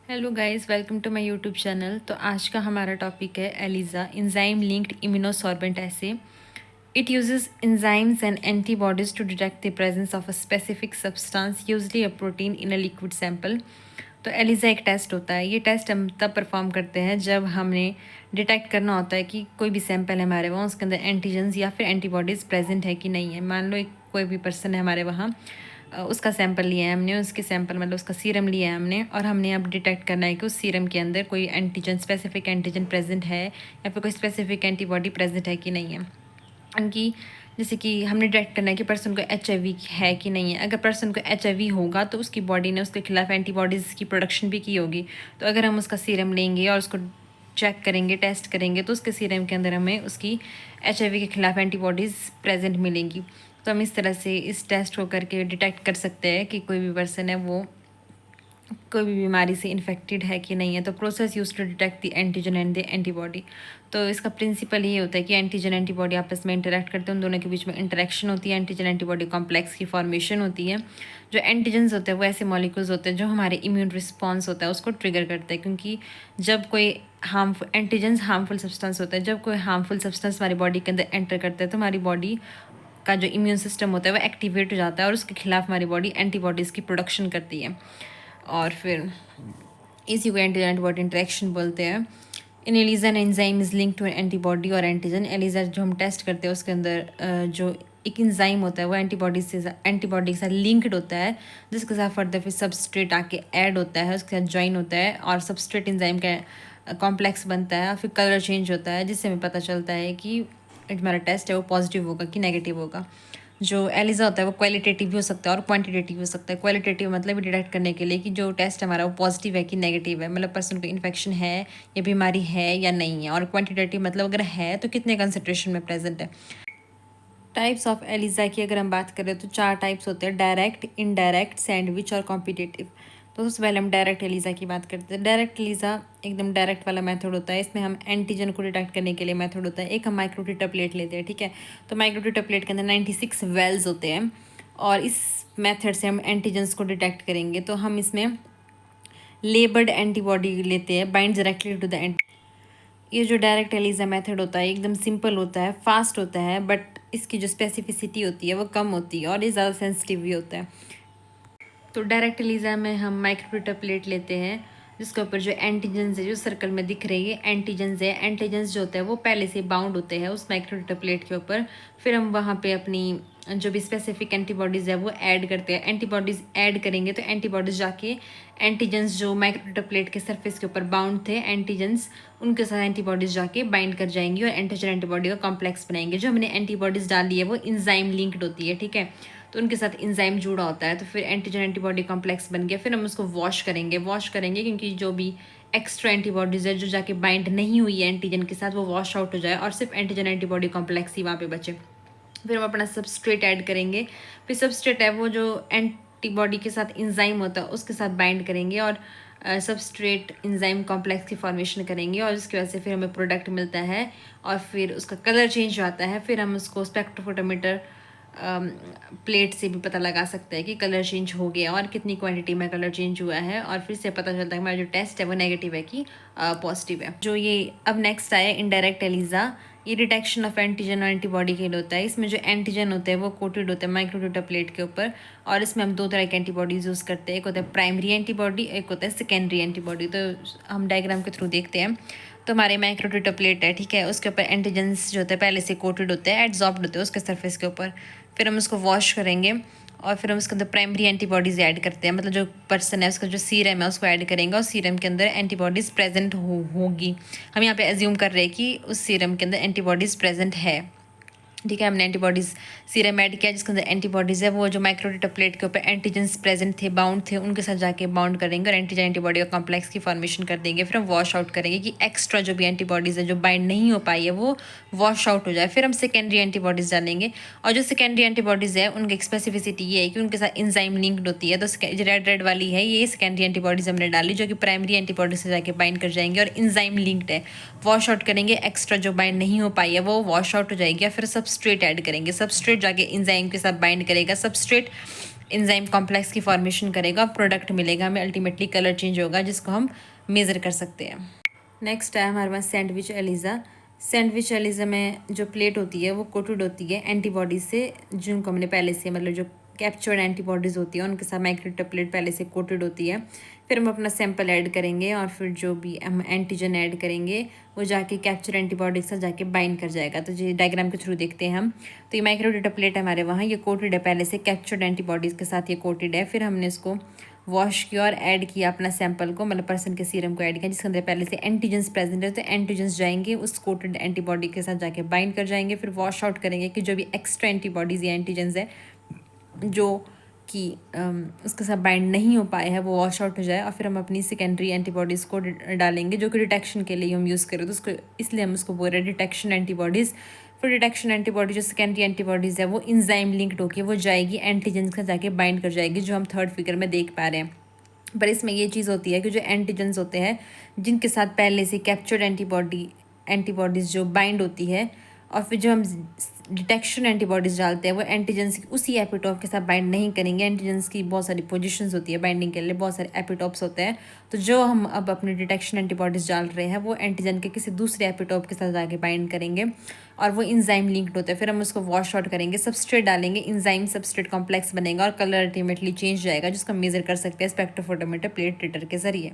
Hello guys, welcome to my YouTube channel. तो आज का हमारा टॉपिक है ELISA enzyme linked immunosorbent assay. It uses enzymes and antibodies to detect the presence of a specific substance usually a protein in a liquid sample. तो ELISA एक test होता है। ये टेस्ट हम तब परफॉर्म करते हैं जब हमने डिटेक्ट करना होता है कि कोई भी सैंपल है हमारे वहाँ, उसके अंदर एंटीजन्स या फिर एंटीबॉडीज़ प्रेजेंट है कि नहीं है। मान लो एक कोई भी पर्सन है हमारे वहाँ, उसका सैंपल लिया है हमने, उसके सैंपल मतलब उसका सीरम लिया है हमने, और हमने अब डिटेक्ट करना है कि उस सीरम के अंदर कोई एंटीजन, स्पेसिफिक एंटीजन प्रेजेंट है या फिर कोई स्पेसिफिक एंटीबॉडी प्रेजेंट है कि नहीं है। उनकी जैसे कि हमने डिटेक्ट करना है कि पर्सन को HIV है कि नहीं है। अगर पर्सन को HIV होगा तो उसकी बॉडी ने उसके खिलाफ एंटीबॉडीज़ की प्रोडक्शन भी की होगी। तो अगर हम उसका सीरम लेंगे और उसको चेक करेंगे, टेस्ट करेंगे, तो उसके सीरम के अंदर हमें उसकी HIV के खिलाफ एंटीबॉडीज़ प्रेजेंट मिलेंगी। तो हम इस तरह से इस टेस्ट को करके डिटेक्ट कर सकते हैं कि कोई भी पर्सन है वो कोई भी बीमारी से इन्फेक्टेड है कि नहीं है। तो process use to detect the antigen and the antibody. तो इसका प्रिंसिपल ये होता है कि एंटीजन एंटीबॉडी आपस में इंटरेक्ट करते हैं, उन दोनों के बीच में इंटरेक्शन होती है, एंटीजन एंटीबॉडी कॉम्प्लेक्स की फॉर्मेशन होती है। जो एंटीजन्स होते हैं वो ऐसे मॉलिक्यूल्स होते हैं जो हमारे इम्यून रिस्पॉन्स होता है उसको ट्रिगर करते हैं। क्योंकि जब कोई हार्मफुल एंटीजन्स हार्मफुल सब्सटेंस होता है, जब कोई हार्मफुल सब्सटेंस हमारी बॉडी के अंदर एंटर करता है तो हमारी बॉडी का जो इम्यून सिस्टम होता है वो एक्टिवेट हो जाता है और उसके खिलाफ हमारी बॉडी एंटीबॉडीज़ की प्रोडक्शन करती है। और फिर इसी को एंटीजन एंटीबॉडी इंटरेक्शन बोलते हैं। In ELISA enzyme is link to antibody और एंटीजन। एलिजा जो हम टेस्ट करते हैं उसके अंदर जो एक इंजाइम होता है वो एंटीबॉडी के साथ लिंक्ड होता है, जिसके साथ फर्दर फिर सबस्ट्रेट आके ऐड होता है, उसके साथ ज्वाइन होता है और सबस्ट्रेट इंजाइम का कॉम्प्लेक्स बनता है। फिर कलर चेंज होता है जिससे हमें पता चलता है कि हमारा टेस्ट है वो पॉजिटिव होगा कि नेगेटिव होगा। जो एलिजा होता है वो क्वालिटेटिव भी हो सकता है और क्वांटिटेटिव हो सकता है। क्वालिटेटिव मतलब डिटेक्ट करने के लिए कि जो टेस्ट हमारा वो पॉजिटिव है कि नेगेटिव है, मतलब पर्सन को इन्फेक्शन है या बीमारी है या नहीं है। और क्वांटिटेटिव मतलब अगर है तो कितने कंसनट्रेशन में प्रेजेंट है। टाइप्स ऑफ एलिजा की अगर हम बात करें तो 4 टाइप्स होते हैं: डायरेक्ट, इनडायरेक्ट, सैंडविच और कॉम्पिटिटिव। तो सबसे पहले हम डायरेक्ट एलिजा की बात करते हैं। डायरेक्ट एलिजा एकदम डायरेक्ट वाला मेथड होता है। इसमें हम एंटीजन को डिटेक्ट करने के लिए मेथड होता है। एक हम माइक्रोटीटर प्लेट लेते हैं, ठीक है। तो माइक्रोटीटर प्लेट के अंदर 96 वेल्स होते हैं और इस मेथड से हम एंटीजन्स को डिटेक्ट करेंगे। तो हम इसमें लेबर्ड एंटीबॉडी लेते हैं, बाइंड डायरेक्टली टू द। ये जो डायरेक्ट एलिजा मेथड होता है एकदम सिंपल होता है, फास्ट होता है, बट इसकी जो स्पेसिफिसिटी होती है वो कम होती है और ये ज़्यादा सेंसिटिव भी होता है। तो डायरेक्ट एलिजा में हम माइक्रोमीटर प्लेट लेते हैं जिसके ऊपर जो एंटीजन्स है, जो सर्कल में दिख रही है एंटीजन्स है, एंटीजन्स जो होते हैं वो पहले से बाउंड होते हैं उस माइक्रोमीटर प्लेट के ऊपर। फिर हम वहाँ पे अपनी जो भी स्पेसिफिक एंटीबॉडीज़ है वो ऐड करते हैं। एंटीबॉडीज़ ऐड करेंगे तो एंटीबॉडीज़ जाके एंटीजन्स जो माइक्रोमीटर प्लेट के सरफेस के ऊपर बाउंड थे एंटीजन्स, उनके साथ एंटीबॉडीज़ जाके बाइंड कर जाएंगी और एंटीजन एंटीबॉडी का कॉम्प्लेक्स बनाएंगे। जो हमने एंटीबॉडीज़ डाली है वो इंजाइम लिंक्ड होती है, ठीक है। तो उनके साथ इंजाइम जुड़ा होता है, तो फिर एंटीजन एंटीबॉडी कॉम्प्लेक्स बन गया। फिर हम उसको वॉश करेंगे क्योंकि जो भी एक्स्ट्रा एंटीबॉडीज़ है जो जाके बाइंड नहीं हुई है एंटीजन के साथ वो वॉश आउट हो जाए और सिर्फ एंटीजन एंटीबॉडी कॉम्प्लेक्स ही वहाँ पे बचे। फिर हम अपना सबस्ट्रेट ऐड करेंगे। फिर सबस्ट्रेट है वो जो एंटीबॉडी के साथ इंजाइम होता है उसके साथ बाइंड करेंगे और सबस्ट्रेट इंजाइम कॉम्प्लेक्स की फॉर्मेशन करेंगे और उसकी वजह से फिर हमें प्रोडक्ट मिलता है और फिर उसका कलर चेंज आता है। फिर हम उसको स्पेक्ट्रोफोटोमीटर प्लेट से भी पता लगा सकते हैं कि कलर चेंज हो गया और कितनी क्वांटिटी में कलर चेंज हुआ है, और फिर से पता चलता है हमारा जो टेस्ट है वो नेगेटिव है कि पॉजिटिव है। जो ये अब नेक्स्ट आया इनडायरेक्ट एलिजा, ये डिटेक्शन ऑफ एंटीजन और एंटीबॉडी के लिए होता है। इसमें जो एंटीजन होते हैं वो कोटेड होते हैं माइक्रोट्यूटर प्लेट के ऊपर और इसमें हम 2 तरह के एंटीबॉडीज़ यूज़ करते हैं। एक होता है प्राइमरी एंटीबॉडी, एक होता है सेकेंडरी एंटीबॉडी। तो हम डायग्राम के थ्रू देखते हैं। तो हमारे माइक्रोट्यूटर प्लेट है, ठीक है, उसके ऊपर एंटीजन्स जो होते हैं पहले से कोटेड होते हैं, एड्जॉर्ब्ड होते हैं उसके सरफेस के ऊपर। फिर हम उसको वॉश करेंगे और फिर हम उसके अंदर प्राइमरी एंटीबॉडीज़ ऐड करते हैं, मतलब जो पर्सन है उसका जो सीरम है उसको ऐड करेंगे और सीरम के अंदर एंटीबॉडीज़ प्रेजेंट होगी। हम यहाँ पे एज्यूम कर रहे हैं कि उस सीरम के अंदर एंटीबॉडीज़ प्रेजेंट है, ठीक है। हमने एंटीबॉडीज़ सीरम ऐड किया जिसके अंदर एंटीबॉडीज़ है वो जो माइक्रोट्यूटर प्लेट के ऊपर एंटीजन्स प्रेजेंट थे, बाउंड थे, उनके साथ जाके बाउंड करेंगे और एंटीजन एंटीबॉडी का कॉम्प्लेक्स की फॉर्मेशन कर देंगे। फिर हम वॉश आउट करेंगे कि एक्स्ट्रा जो भी एंटीबॉडीज़ है जो बाइंड नहीं हो पाई है वो वॉश आउट हो जाए। फिर हम सेकेंडरी एंटीबॉडीज़ डालेंगे और जो सेकेंडरी एंटीबॉडीज़ है उनकी स्पेसिफिसिटी ये है कि उनके साथ इंजाइम लिंक्ड होती है। तो जो रेड रेड वाली है ये सेकेंडरी एंटीबॉडीज़ हमने डाली जो कि प्राइमरी एंटीबॉडी से जाके बाइंड कर जाएंगे और इंजाइम लिंक्ड है। वॉश आउट करेंगे, एक्स्ट्रा जो बाइंड नहीं हो पाई है वो वॉश आउट हो जाएगी। फिर सबस्ट्रेट ऐड करेंगे, सबस्ट्रेट जाके इंजाइम के साथ बाइंड करेगा। सबस्ट्रेट एंजाइम कॉम्प्लेक्स की फॉर्मेशन करेगा, प्रोडक्ट मिलेगा हमें, अल्टीमेटली कलर चेंज होगा जिसको हम मेज़र कर सकते हैं। नेक्स्ट है हमारे पास सैंडविच एलिज़ा। सैंडविच एलिज़ा में जो प्लेट होती है वो कोटेड होती है एंटीबॉडी से, जिनको हमने पहले से मतलब जो कैप्चर्ड एंटीबॉडीज़ होती है उनके साथ माइक्रोटप्लेट पहले से कोटेड होती है। फिर हम अपना सैंपल ऐड करेंगे और फिर जो भी हम एंटीजन ऐड करेंगे वो जाके कैप्चर एंटीबॉडी के साथ जाके बाइंड कर जाएगा। तो ये डायग्राम के थ्रू देखते हैं हम। तो ये माइक्रोटप्लेट हमारे वहाँ ये कोटेड है पहले से, कैप्चर्ड एंटीबॉडीज़ के साथ ये कोटेड है। फिर हमने इसको वॉश किया और ऐड किया अपना सैंपल को, मतलब पर्सन के सीरम को ऐड किया जिसके अंदर पहले से एंटीजेंस प्रेजेंट है। तो एंटीजेंस जाएंगे उस कोटेड एंटीबॉडी के साथ जाके बाइंड कर जाएंगे। फिर वॉश आउट करेंगे कि जो भी एक्स्ट्रा एंटीबॉडीज़ या एंटीजेंस है जो कि उसके साथ बाइंड नहीं हो पाए हैं वो वॉश आउट हो जाए। और फिर हम अपनी सेकेंडरी एंटीबॉडीज़ को डालेंगे जो कि डिटेक्शन के लिए हम यूज़ करें, तो उसको इसलिए हम उसको बोल रहे हैं डिटेक्शन एंटीबॉडीज़। फिर डिटेक्शन एंटीबॉडी जो सेकेंडरी एंटीबॉडीज़ है वो इंजाइम लिंक्ड होकर वो जाएगी एंटीजेंस का जाके बाइंड कर जाएगी, जो हम थर्ड फिगर में देख पा रहे हैं। पर इसमें ये चीज़ होती है कि जो एंटीजेंस होते हैं जिनके साथ पहले से कैप्चर्ड एंटीबॉडीज़ जो बाइंड होती है, और फिर जो हम डिटेक्शन एंटीबॉडीज़ डालते हैं वो एंटीजेंस उसी एपिटॉप के साथ बाइंड नहीं करेंगे। एंटीजेंस की बहुत सारी पोजीशंस होती है बाइंडिंग के लिए, बहुत सारे एपिटॉप्स होते हैं। तो जो हम अब अपने डिटेक्शन एंटीबॉडीज़ डाल रहे हैं वो एंटीजन के किसी दूसरे एपिटॉप के साथ जाके बाइंड करेंगे और वो इंजाइम लिंक्ड होते हैं। फिर हम उसको वॉश आउट करेंगे, सबस्ट्रेट डालेंगे, इंजाइम सबस्ट्रेट कॉम्प्लेक्स बनेगा और कलर अल्टीमेटली चेंज जाएगा, जिसको हम मेज़र कर सकते हैं स्पेक्ट्रोफोटोमीटर प्लेट रीडर के ज़रिए।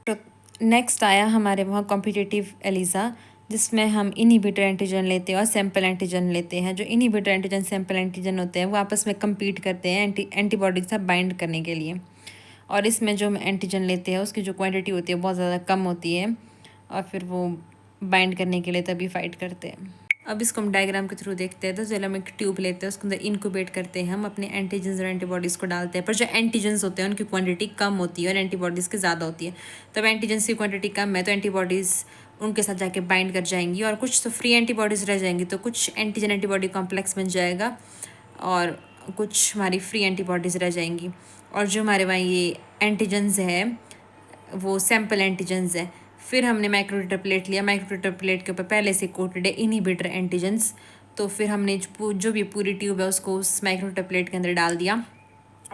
तो नेक्स्ट आया हमारे वहाँ कॉम्पिटिटिव एलिज़ा, जिसमें हम इनहिबिटर एंटीजन लेते हैं और सैम्पल एंटीजन लेते हैं। जो इनहिबिटर एंटीजन सैम्पल एंटीजन होते हैं वो आपस में कम्पीट करते हैं एंटीबॉडी के साथ बाइंड करने के लिए। और इसमें जो हम एंटीजन लेते हैं उसकी जो क्वांटिटी होती है बहुत ज़्यादा कम होती है और फिर वो बाइंड करने के लिए तभी फाइट करते हैं। अब इसको हम डायग्राम के थ्रू देखते हैं। तो चलो हम एक ट्यूब लेते हैं, उसके अंदर इनक्यूबेट करते हैं, हम अपने एंटीजन्स और एंटीबॉडीज़ को डालते हैं। पर जो एंटीजन्स होते हैं उनकी क्वांटिटी कम होती है और एंटीबॉडीज़ की ज़्यादा होती है। तब एंटीजन्स की क्वांटिटी कम है तो एंटीबॉडीज़ उनके साथ जाके बाइंड कर जाएंगी और कुछ तो फ्री एंटीबॉडीज़ रह जाएंगी, तो कुछ एंटीजन एंटीबॉडी कॉम्प्लेक्स बन जाएगा और कुछ हमारी फ्री एंटीबॉडीज़ रह जाएंगी। और जो हमारे वहाँ ये एंटीजन्स है वो सैम्पल एंटीजन्स है। फिर हमने माइक्रोटप्लेट लिया, माइक्रोटप्लेट के ऊपर पहले से कोटेड है इनहिबिटर एंटीजन्स। तो फिर हमने जो भी पूरी ट्यूब है उसको उस माइक्रोटप्लेट के अंदर डाल दिया।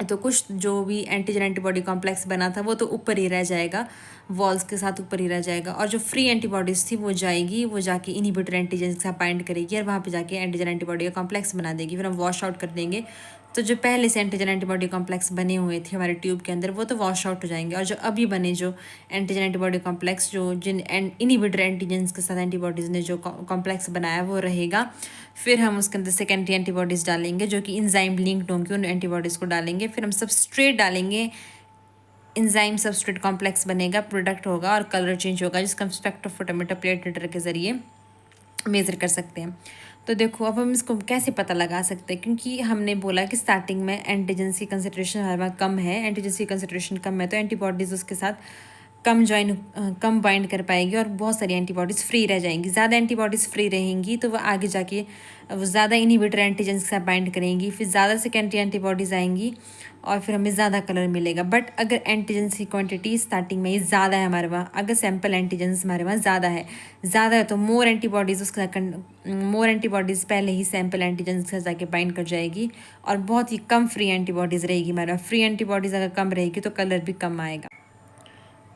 तो कुछ जो भी एंटीजन एंटीबॉडी कॉम्प्लेक्स बना था वो तो ऊपर ही रह जाएगा, वॉल्स के साथ ऊपर ही रह जाएगा। और जो फ्री एंटीबॉडीज़ थी वो जाएगी, वो जाके इनहिबिटर एंटीजन के साथ बाइंड करेगी और वहाँ पे जाके एंटीजन एंटीबॉडी का कॉम्प्लेक्स बना देगी। फिर हम वॉश आउट कर देंगे। तो जो पहले से एंटीजन एंटीबॉडी कॉम्प्लेक्स बने हुए थे हमारे ट्यूब के अंदर वो तो वॉश आउट हो जाएंगे, और जो अभी बने जो एंटीजन एंटीबॉडी कॉम्प्लेक्स जो जिन इनहिबिटर एंटीजन्स के साथ एंटीबॉडीज़ ने जो कॉम्प्लेक्स बनाया वो रहेगा। फिर हम उसके अंदर सेकेंडरी एंटीबॉडीज़ डालेंगे जो कि इंजाइम लिंक्ड होंगी, उन एंटीबॉडीज़ को डालेंगे। फिर हम सबस्ट्रेट डालेंगे, इंजाइम सबस्ट्रेट कॉम्प्लेक्स बनेगा, प्रोडक्ट होगा और कलर चेंज होगा, जिसका हम स्पेक्ट्रोफोटोमीटर प्लेट रीडर के ज़रिए मेज़र कर सकते हैं। तो देखो अब हम इसको कैसे पता लगा सकते हैं, क्योंकि हमने बोला कि स्टार्टिंग में एंटीजेंस की कंसंट्रेशन हमारे पास कम है, एंटीजेंस की कंसंट्रेशन कम है तो एंटीबॉडीज़ उसके साथ कम बाइंड कर पाएगी और बहुत सारी एंटीबॉडीज़ फ्री रह जाएंगी। ज़्यादा एंटीबॉडीज़ फ्री रहेंगी तो वो आगे जाके वो ज़्यादा इनहिबिटर एंटीजेंस के साथ बाइंड करेंगी, फिर ज़्यादा सेकेंडरी एंटीबॉडीज़ आएंगी और फिर हमें ज़्यादा कलर मिलेगा। बट अगर एंटीजेंस की क्वांटिटी स्टार्टिंग में ही ज़्यादा है हमारे वहाँ, अगर सैम्पल एंटीजेंस हमारे वहाँ ज़्यादा है तो मोर एंटीबॉडीज़ पहले ही सैम्पल एंटीजेंस के साथ जाके बाइंड कर जाएगी और बहुत ही कम फ्री एंटीबॉडीज़ रहेगी हमारे वहाँ। फ्री एंटीबॉडीज़ अगर कम रहेगी तो कलर भी कम आएगा।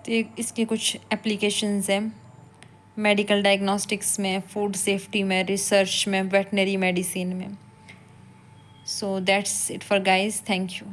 तो इसके कुछ एप्लीकेशंस हैं मेडिकल डायग्नोस्टिक्स में, फूड सेफ्टी में, रिसर्च में, वेटनरी मेडिसिन में। So that's it for guys, thank you.